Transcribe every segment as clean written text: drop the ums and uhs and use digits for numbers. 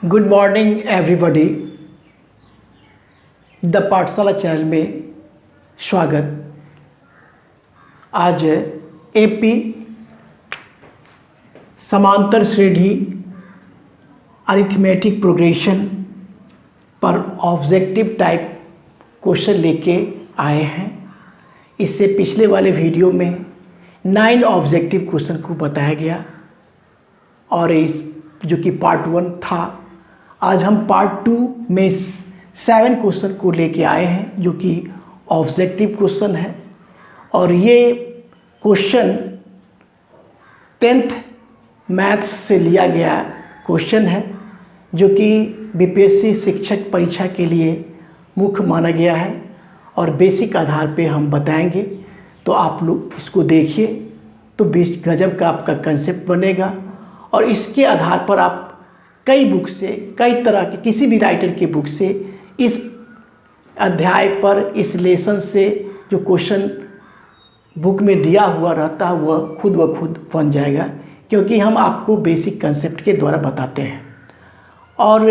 Good morning everybody. The पाठशाला channel में स्वागत। आज एपी समांतर श्रेणी अरिथमेटिक प्रोग्रेशन पर ऑब्जेक्टिव टाइप क्वेश्चन लेके आए हैं। इससे पिछले वाले वीडियो में 9 ऑब्जेक्टिव क्वेश्चन को बताया गया और इस जो कि पार्ट 1 था। आज हम पार्ट 2 में 7 क्वेश्चन को लेके आए हैं जो कि ऑब्जेक्टिव क्वेश्चन है और ये क्वेश्चन 10th मैथ्स से लिया गया क्वेश्चन है जो कि बीपीएससी शिक्षक परीक्षा के लिए मुख्य माना गया है और बेसिक आधार पे हम बताएंगे। तो आप लोग इसको देखिए तो 20 गजब का आपका कंसेप्ट बनेगा और इसके आधार पर आप कई बुक से, कई तरह के किसी भी राइटर के बुक से इस अध्याय पर, इस लेसन से जो क्वेश्चन बुक में दिया हुआ रहता है वह खुद ब खुद बन जाएगा, क्योंकि हम आपको बेसिक कंसेप्ट के द्वारा बताते हैं। और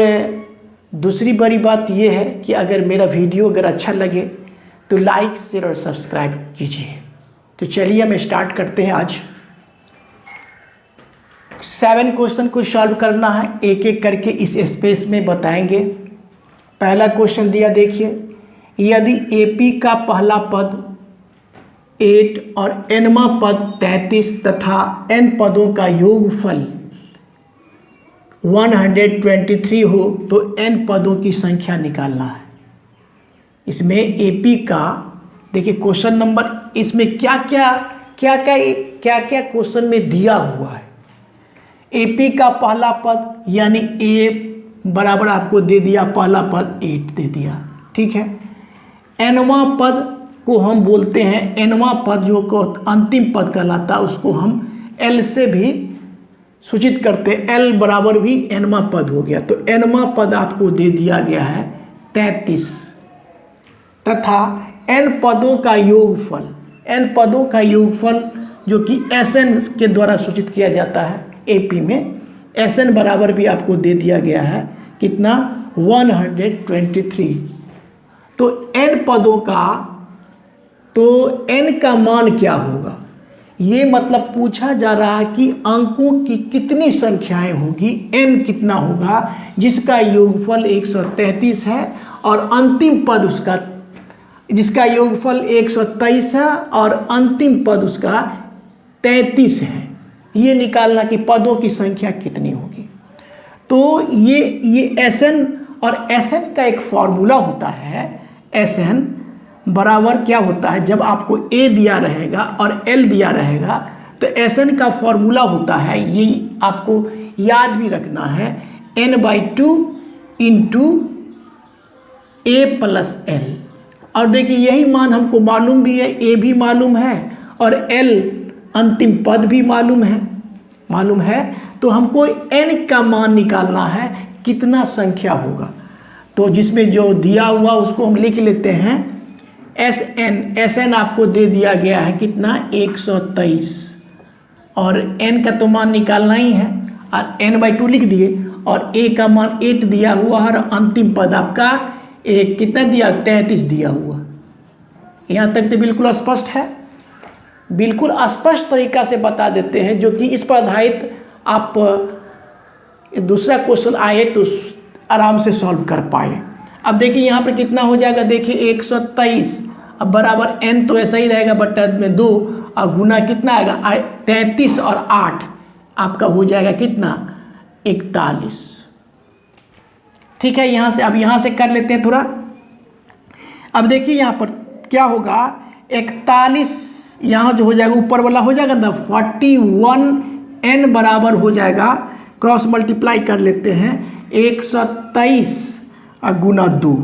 दूसरी बड़ी बात यह है कि अगर मेरा वीडियो अगर अच्छा लगे तो लाइक, शेयर और सब्सक्राइब कीजिए। तो चलिए हम स्टार्ट करते हैं। आज 7 क्वेश्चन को सॉल्व करना है, एक एक करके इस स्पेस में बताएंगे। पहला क्वेश्चन दिया, देखिए, यदि एपी का पहला पद 8 और nवा पद 33 तथा n पदों का योगफल 123 हो तो n पदों की संख्या निकालना है। इसमें एपी का देखिए क्वेश्चन नंबर, इसमें क्या क्या क्वेश्चन में दिया हुआ है। एपी का पहला पद यानी ए बराबर आपको दे दिया, पहला पद 8 दे दिया, ठीक है। nवा पद को हम बोलते हैं, nवा पद जो को अंतिम पद कहलाता है उसको हम l से भी सूचित करते हैं। l बराबर भी nवा पद हो गया, तो nवा पद आपको दे दिया गया है 33 तथा n पदों का योगफल, n पदों का योगफल जो कि Sn के द्वारा सूचित किया जाता है। एपी में Sn बराबर भी आपको दे दिया गया है कितना, 123। तो n पदों का, तो n का मान क्या होगा, ये मतलब पूछा जा रहा है कि अंकों की कितनी संख्याएं होगी, n कितना होगा जिसका योगफल 133 है और अंतिम पद उसका, जिसका योगफल 123 है और अंतिम पद उसका 33 है। ये निकालना कि पदों की संख्या कितनी होगी। तो ये Sn और Sn का एक फॉर्मूला होता है। Sn बराबर क्या होता है, जब आपको A दिया रहेगा और L दिया रहेगा तो Sn का फॉर्मूला होता है, ये आपको याद भी रखना है, n/2 into A plus L। और देखिए यही मान हमको मालूम भी है, A भी मालूम है और L अंतिम पद भी मालूम है। तो हमको n का मान निकालना है, कितना संख्या होगा। तो जिसमें जो दिया हुआ उसको हम लिख लेते हैं Sn आपको दे दिया गया है कितना, 123 और n का तो मान निकालना ही है और n/2 लिख दिए और a का मान 8 दिया हुआ है और अंतिम पद आपका एक कितना दिया, 33 दिया हुआ। यहाँ तक तो बिल्कुल स्पष्ट है। बिल्कुल स्पष्ट तरीका से बता देते हैं जो कि इस पर आधारित आप दूसरा क्वेश्चन आए तो आराम से सॉल्व कर पाए। अब देखिए यहाँ पर कितना हो जाएगा, देखिए 123 अब बराबर n तो ऐसा ही रहेगा बटा में 2 और गुना कितना आएगा 33 और 8 आपका हो जाएगा कितना, 41। ठीक है, यहाँ से अब यहाँ से कर लेते हैं थोड़ा। अब देखिए यहाँ पर क्या होगा, 41 यहाँ जो हो जाएगा ऊपर वाला हो जाएगा ना 41, n बराबर हो जाएगा, क्रॉस मल्टीप्लाई कर लेते हैं 123 गुना 2,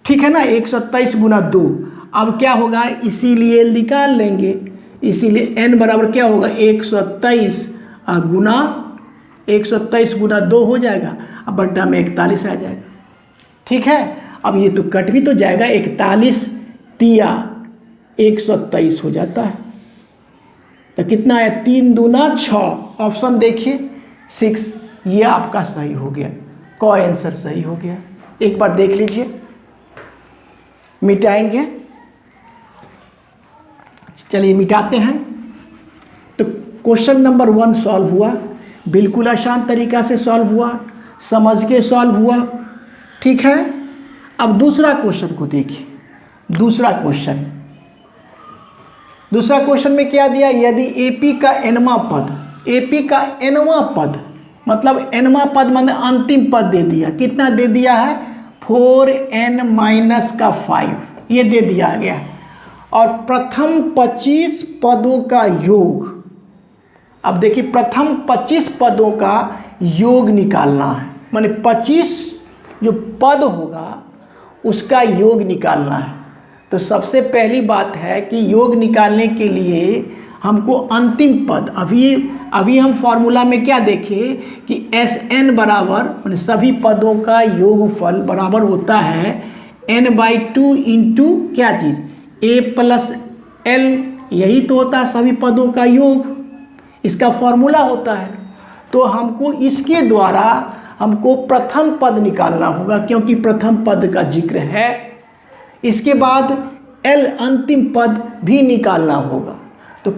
ठीक है ना, 123 गुना 2। अब क्या होगा, इसीलिए निकाल लेंगे, इसीलिए n बराबर क्या होगा 123 गुना 2 हो जाएगा, अब बट्टा में 41 आ जाएगा। ठीक है, अब ये तो कट भी तो जाएगा, 41 तिया 123 हो जाता है। तो कितना है, 3 दूना 6, ऑप्शन देखिए 6, ये आपका सही हो गया, क आंसर सही हो गया। एक बार देख लीजिए, मिटाएंगे, चलिए मिटाते हैं। तो क्वेश्चन नंबर 1 सॉल्व हुआ, बिल्कुल आसान तरीका से सॉल्व हुआ, समझ के सॉल्व हुआ, ठीक है। अब दूसरा क्वेश्चन को देखिए। दूसरा क्वेश्चन में क्या दिया, यदि एपी का एनवा पद, एपी का एनवा पद मतलब एनवा पद मतलब अंतिम पद दे दिया, कितना दे दिया है 4n-5, ये दे दिया गया। और प्रथम 25 पदों का योग, अब देखिए प्रथम 25 पदों का योग निकालना है, माने 25 जो पद होगा उसका योग निकालना है। तो सबसे पहली बात है कि योग निकालने के लिए हमको अंतिम पद, अभी हम फॉर्मूला में क्या देखें कि Sn बराबर माने सभी पदों का योगफल बराबर होता है n/2 इंटू क्या चीज़ a प्लस l, यही तो होता है सभी पदों का योग, इसका फॉर्मूला होता है। तो हमको इसके द्वारा हमको प्रथम पद निकालना होगा, क्योंकि प्रथम पद का जिक्र है। इसके बाद L अंतिम पद भी निकालना होगा। तो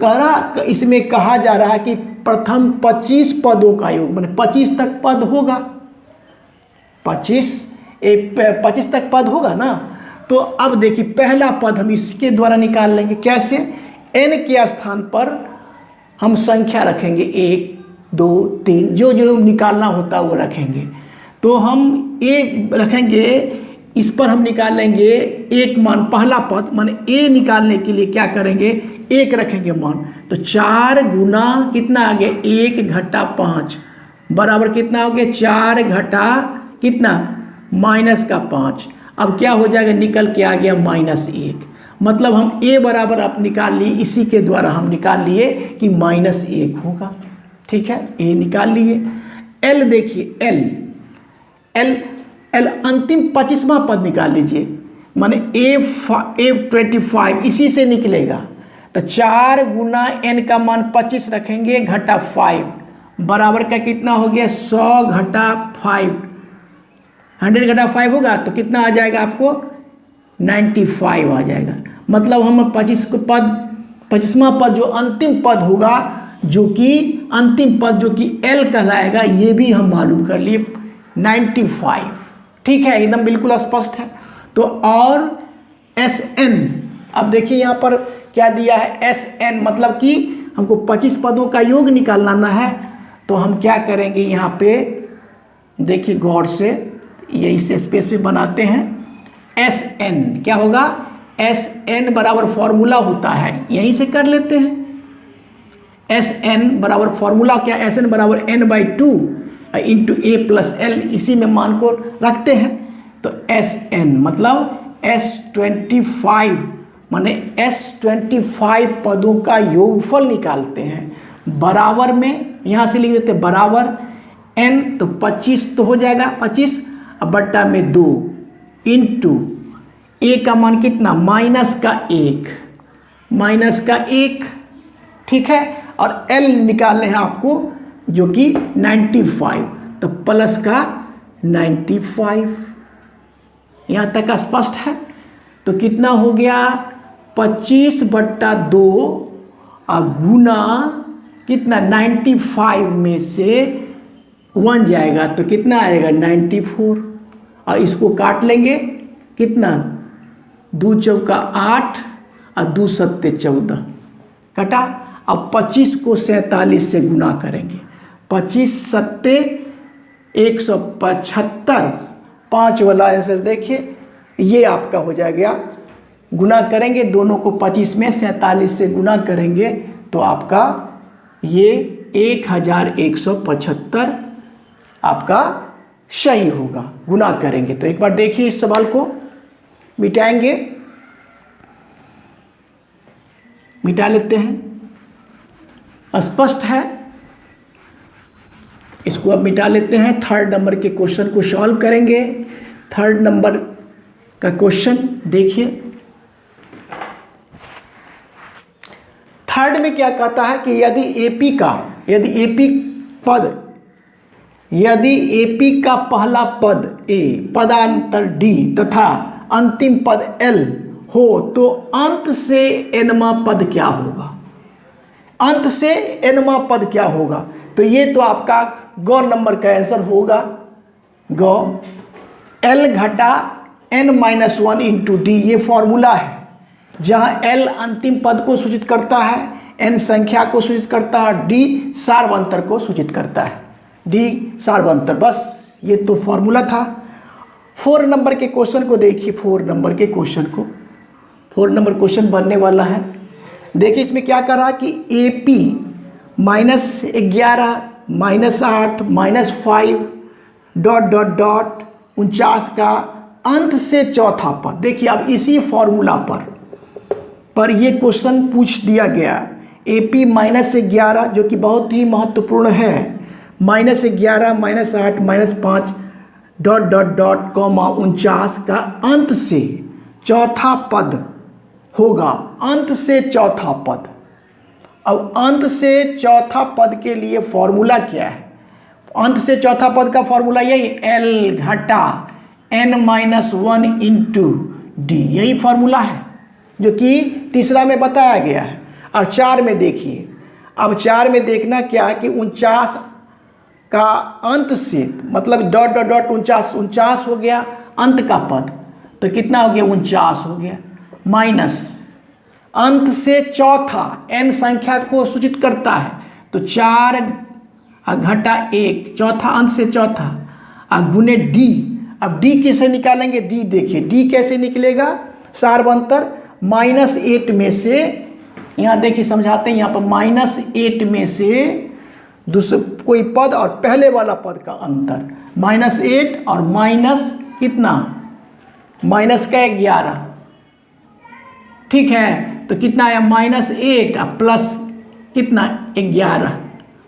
इसमें कहा जा रहा है कि प्रथम 25 पदों का योग, माने 25 तक पद होगा, 25 तक पद होगा ना। तो अब देखिए पहला पद हम इसके द्वारा निकाल लेंगे, कैसे, n के स्थान पर हम संख्या रखेंगे 1 2 3, जो जो निकालना होता वो रखेंगे। तो हम एक रखेंगे, इस पर हम निकाल लेंगे एक मान, पहला पद माने a निकालने के लिए क्या करेंगे, 1 रखेंगे मान। तो 4 गुना कितना आ गया 1 घटा 5 बराबर कितना हो गया 4 घटा कितना -5। अब क्या हो जाएगा, निकल के आ गया -1। मतलब हम a बराबर आप निकाल लिए, इसी के द्वारा हम निकाल लिए कि -1 होगा, ठीक है, a निकाल लिए। l देखिए l अंतिम 25वां पद निकाल लीजिए, माने A25 इसी से निकलेगा। तो 4 गुना n का मान 25 रखेंगे घटा 5 बराबर का कितना हो गया 100 घटा 5, 100 घटा 5 होगा तो कितना आ जाएगा आपको 95 आ जाएगा। मतलब हम 25वां पद जो अंतिम पद होगा, जो कि अंतिम पद जो कि L कहलाएगा, ये भी हम मालूम कर लिए 95, ठीक है, एकदम बिल्कुल स्पष्ट है। तो और Sn, अब देखिए यहाँ पर क्या दिया है Sn, मतलब कि हमको 25 पदों का योग निकालना है। तो हम क्या करेंगे, यहाँ पे देखिए गौर से, ये इस स्पेस में बनाते हैं। Sn क्या होगा, Sn बराबर फॉर्मूला होता है, यहीं से कर लेते हैं। Sn बराबर फॉर्मूला क्या, Sn बराबर n/2 into a plus l, इसी में मान को रखते हैं। तो Sn मतलब S25 माने S25 पदों का योगफल निकालते हैं। बराबर में यहाँ से लिख देते हैं बराबर n, तो 25 तो हो जाएगा 25, अब बट्टा में 2 इंटू a का मान कितना -1, ठीक है। और L निकालने हैं आपको जो कि 95, तो प्लस का 95, यहाँ तक स्पष्ट है। तो कितना हो गया 25/2 और गुना कितना 95 में से 1 जाएगा तो कितना आएगा 94, और इसको काट लेंगे कितना 2 चौका 8 और 2 सत्ते 14 कटा। अब 25 को 47 से गुना करेंगे, 25 सत्ते 175, 5 वाला आंसर देखिए ये आपका हो जाएगा। गुना करेंगे दोनों को 25 में 47 से गुना करेंगे तो आपका ये 1175 आपका सही होगा, गुना करेंगे। तो एक बार देखिए इस सवाल को मिटाएंगे, मिटा लेते हैं, स्पष्ट है। इसको अब मिटा लेते हैं। 3rd नंबर के क्वेश्चन को सॉल्व करेंगे। 3rd नंबर का क्वेश्चन देखिए, 3rd में क्या कहता है कि यदि एपी पद यदि AP का पहला पद A, पदांतर D तथा अंतिम पद L हो तो अंत से nवां पद क्या होगा? अंत से nवां पद क्या होगा? तो ये तो आपका ग नंबर का आंसर होगा। ग L घटा n-1 इंटू डी, ये फॉर्मूला है जहां L अंतिम पद को सूचित करता है, n संख्या को सूचित करता है, D सार्वंतर को सूचित करता है, D सार्वंतर। बस ये तो फॉर्मूला था। 4 नंबर के क्वेश्चन को देखिए। 4 नंबर के क्वेश्चन को, 4 नंबर क्वेश्चन बनने वाला है। देखिए इसमें क्या कर रहा है कि AP -11 -8 -5 डॉट डॉट डॉट 49 का अंत से चौथा पद। देखिए अब इसी फॉर्मूला पर ये क्वेश्चन पूछ दिया गया। AP -11 जो कि बहुत ही महत्वपूर्ण है, -11 -8 -5 डॉट डॉट डॉट कॉमा 49 का अंत से चौथा पद होगा। अंत से चौथा पद। अब अंत से चौथा पद के लिए फॉर्मूला क्या है? अंत से चौथा पद का फॉर्मूला यही L घटा n-1 इंटू डी, यही फॉर्मूला है जो कि तीसरा में बताया गया है। और 4 में देखिए, अब 4 में देखना क्या कि 49 का अंत से मतलब डॉट डॉट डॉट 49 हो गया अंत का पद, तो कितना हो गया? 49 हो गया, माइनस अंत से चौथा, n संख्या को सूचित करता है तो 4 घटा 1, चौथा अंत से चौथा गुने D। अब D कैसे निकालेंगे? D देखिए, D कैसे निकलेगा? सार्वंतर -8 में से, यहाँ देखिए समझाते हैं, यहाँ पर -8 में से दूसरे कोई पद और पहले वाला पद का अंतर, -8 और माइनस कितना? माइनस का 11, ठीक है। तो कितना आया? -8 और प्लस कितना? 11,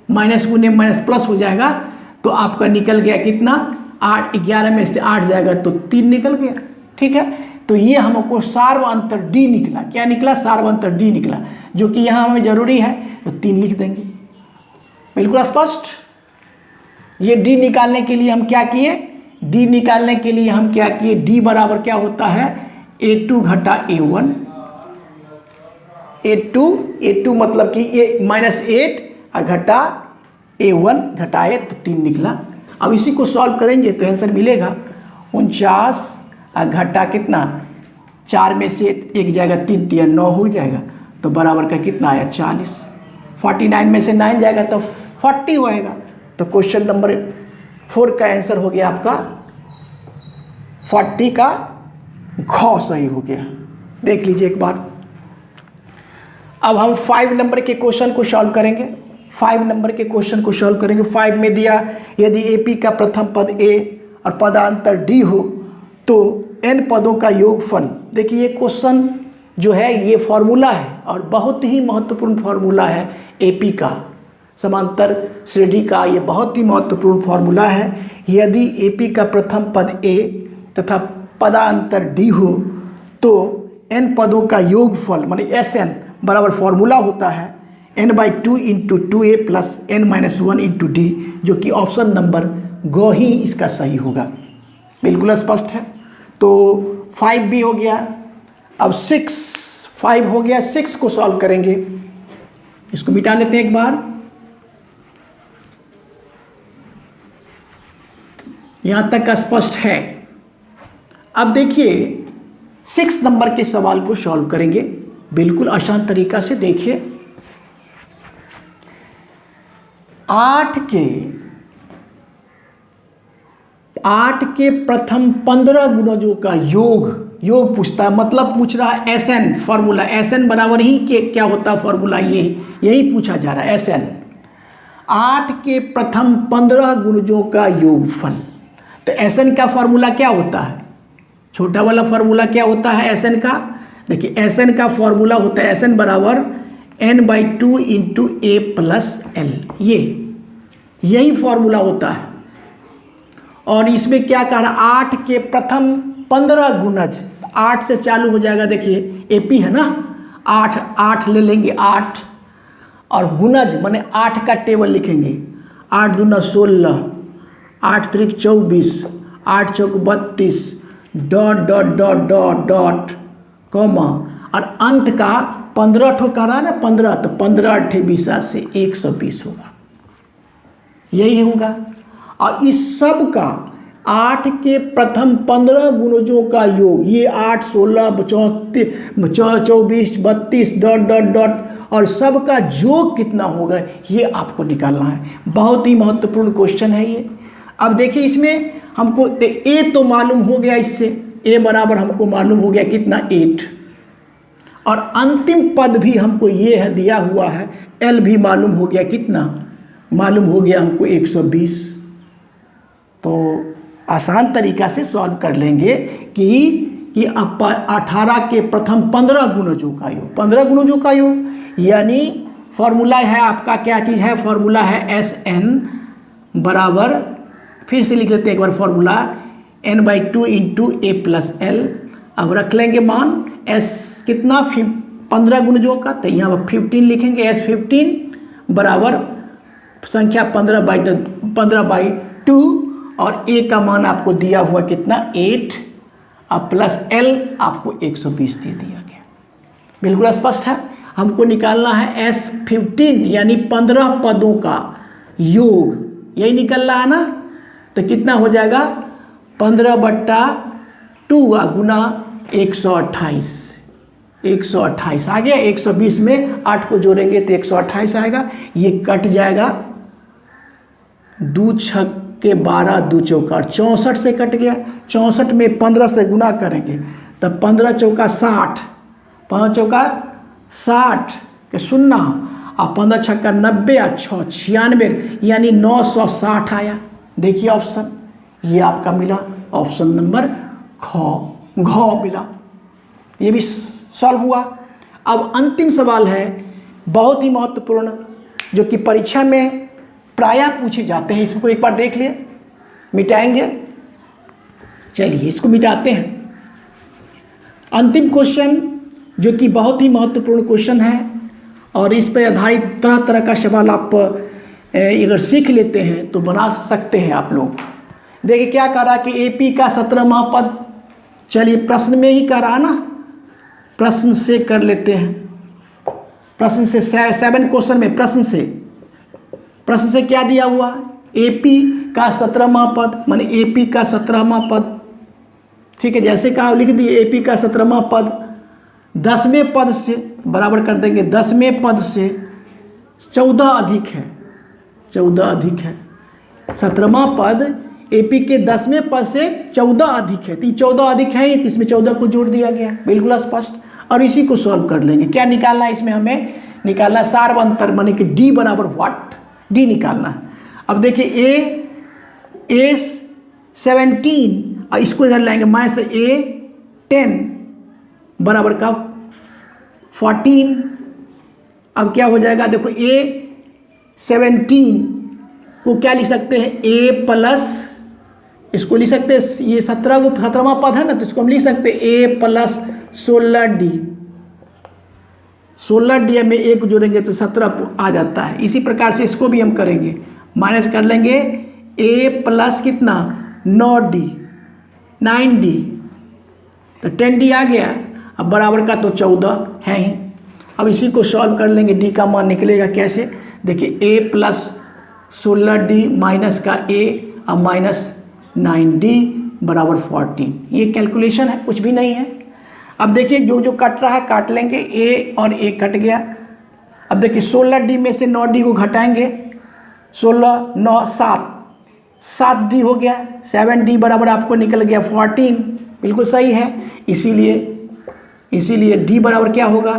माइनस गुने माइनस प्लस हो जाएगा तो आपका निकल गया कितना? 8, 11 में से 8 जाएगा तो 3 निकल गया, ठीक है। तो ये हमको सार्वंतर D निकला। क्या निकला? सार्वंतर D निकला, जो कि यहाँ हमें जरूरी है तो 3 लिख देंगे। बिल्कुल स्पष्ट। ये D निकालने के लिए हम क्या किए? D निकालने के लिए हम क्या किए? D बराबर क्या होता है? A2 घटा A1। A2 मतलब कि ये -8 घटा A1 घटाए तो 3 निकला। अब इसी को सॉल्व करेंगे तो आंसर मिलेगा 49 घटा कितना? 4 में से 1 जाएगा 3, 3 9 हो जाएगा तो बराबर का कितना आया? 40। 49 में से 9 जाएगा तो 40 होएगा। तो क्वेश्चन नंबर 4 का आंसर हो गया आपका 40 का घ सही हो गया। देख लीजिए एक बार। अब हम 5 नंबर के क्वेश्चन को सॉल्व करेंगे। 5 नंबर के क्वेश्चन को सॉल्व करेंगे। 5 में दिया यदि AP का प्रथम पद A और पदांतर D हो तो n पदों का योगफल। देखिए ये क्वेश्चन जो है ये फॉर्मूला है और बहुत ही महत्वपूर्ण फॉर्मूला है AP का, समांतर श्रेणी का ये बहुत ही महत्वपूर्ण फॉर्मूला है। यदि AP का प्रथम पद A तथा पदांतर D हो तो n पदों का योगफल माने Sn बराबर फॉर्मूला होता है n/2 into 2a plus n-1 into D, जो कि ऑप्शन नंबर ग ही इसका सही होगा। बिल्कुल स्पष्ट है। तो 5 भी हो गया। अब 5 हो गया। 6 को सॉल्व करेंगे। इसको मिटा लेते हैं एक बार। यहां तक का स्पष्ट है। अब देखिए 6 नंबर के सवाल को सॉल्व करेंगे बिल्कुल आसान तरीका से। देखिए 8 के प्रथम 15 गुणजों का योग पूछता है, मतलब पूछ रहा है Sn फॉर्मूला। Sn बराबर ही के क्या होता है फॉर्मूला, यही पूछा जा रहा है Sn। 8 के प्रथम 15 गुणजों का योगफल। तो Sn का फॉर्मूला क्या होता है? छोटा वाला फॉर्मूला क्या होता है Sn का? देखिए Sn का फॉर्मूला होता है Sn बराबर n/2 into a plus l। यही फॉर्मूला होता है। और इसमें क्या कह रहा है? 8 के प्रथम 15 गुणज, 8 से चालू हो जाएगा। देखिए AP है ना, 8 ले लेंगे 8 और गुणज माने 8 का टेबल लिखेंगे। 8 दूना 16 8 त्रिक 24, 8 चौक 32, dot dot dot dot dot comma, और अंत का 15 ठो करा ना 15, तो 15 8 20 से 120 होगा, यही होगा। और इस सब का 8 के प्रथम 15 गुणजों का योग, ये 8 16 24 32 डॉट डॉट डॉट, और सबका योग कितना होगा ये आपको निकालना है। बहुत ही महत्वपूर्ण क्वेश्चन है ये। अब देखिए इसमें हमको ए तो मालूम हो गया, इससे ए बराबर हमको मालूम हो गया कितना 8, और अंतिम पद भी हमको ये है दिया हुआ है, एल भी मालूम हो गया कितना, मालूम हो गया हमको 120। तो आसान तरीका से सॉल्व कर लेंगे कि 18 के प्रथम 15 गुणजों का योग, 15 गुणजों का योग, यानी फॉर्मूला है आपका क्या चीज़ है, फॉर्मूला है एस एन बराबर, फिर से लिख लेते हैं एक बार फॉर्मूला, n/2 इंटू ए प्लस एल। अब रख लेंगे मान एस कितना 15 गुणजों का, तो यहाँ 15 लिखेंगे, एस 15 बराबर संख्या 15/2, और ए का मान आपको दिया हुआ कितना 8, अब प्लस एल आपको 120 दे दिया गया। बिल्कुल स्पष्ट है। हमको निकालना है एस 15 यानी 15 पदों का योग, यही निकल रहा है ना, तो कितना हो जाएगा 15/2 गुना 128, 128 आ गया। 120 में 8 को जोड़ेंगे तो 128 आएगा, ये कट जाएगा, 2 छक के 12, 2 चौका 64 से कट गया, 64 में 15 से गुना करेंगे तब 15 चौका 60, 5 चौका 60 के 0, और 15 छक्का 90 और 6 96, यानी 960 आया। देखिए ऑप्शन ये आपका मिला, ऑप्शन नंबर घ मिला, ये भी सॉल्व हुआ। अब अंतिम सवाल है बहुत ही महत्वपूर्ण, जो कि परीक्षा में प्रायः पूछे जाते हैं, इसको एक बार देख लिए, मिटाएंगे। चलिए इसको मिटाते हैं। अंतिम क्वेश्चन जो कि बहुत ही महत्वपूर्ण क्वेश्चन है, और इस पर आधारित तरह तरह का सवाल आप अगर सीख लेते हैं तो बना सकते हैं आप लोग। देखिए क्या कह रहा कि एपी का 17वां पद, चलिए प्रश्न में ही कह रहा ना, प्रश्न से कर लेते हैं, प्रश्न से 7 क्वेश्चन में प्रश्न से क्या दिया हुआ, एपी का 17वां पद, माने एपी का 17वां पद, ठीक है, जैसे कहा लिख दिए एपी का 17वां पद 10वें पद से बराबर कर देंगे, 10वें पद से 14 अधिक है, 14 अधिक है, 17वां पद एपी के 10वें पद से 14 अधिक है, तो 14 अधिक है, इसमें 14 को जोड़ दिया गया, बिल्कुल स्पष्ट। और इसी को सॉल्व कर लेंगे। क्या निकालना है इसमें, हमें निकालना सार्वंतर, माने कि डी बराबर व्हाट, डी निकालना है। अब देखिए ए 17 और इसको इधर लाएंगे माइनस ए 10 बराबर का 14। अब क्या हो जाएगा, देखो ए 17 को क्या लिख सकते हैं, ए प्लस, इसको लिख सकते हैं, ये 17वां पद है ना, तो इसको हम लिख सकते हैं ए प्लस 16d, 16d में एक जोड़ेंगे तो 17 आ जाता है। इसी प्रकार से इसको भी हम करेंगे, माइनस कर लेंगे a प्लस कितना 9d, 9d, तो 10d आ गया। अब बराबर का तो 14 है ही। अब इसी को सॉल्व कर लेंगे, d का मान निकलेगा कैसे, देखिए a प्लस 16d माइनस का a और माइनस 9d बराबर 14, ये कैलकुलेशन है, कुछ भी नहीं है। अब देखिए जो जो कट रहा है काट लेंगे, a और a कट गया। अब देखिए 16d में से 9d को घटाएंगे, 16 9 7, 7d हो गया, 7d बराबर आपको निकल गया 14, बिल्कुल सही है। इसीलिए d बराबर क्या होगा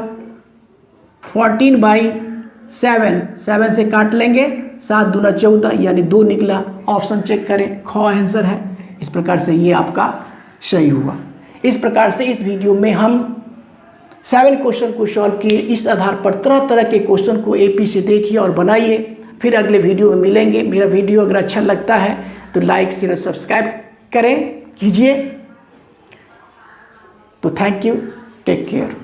14/7, 7 से काट लेंगे, 7 दूना 14 यानी 2 निकला। ऑप्शन चेक करें, ख आंसर है। इस प्रकार से ये आपका सही हुआ। इस प्रकार से इस वीडियो में हम 7 क्वेश्चन को सॉल्व किए। इस आधार पर तरह तरह के क्वेश्चन को एपी से देखिए और बनाइए। फिर अगले वीडियो में मिलेंगे। मेरा वीडियो अगर अच्छा लगता है तो लाइक शेयर सब्सक्राइब कीजिए। तो थैंक यू, टेक केयर।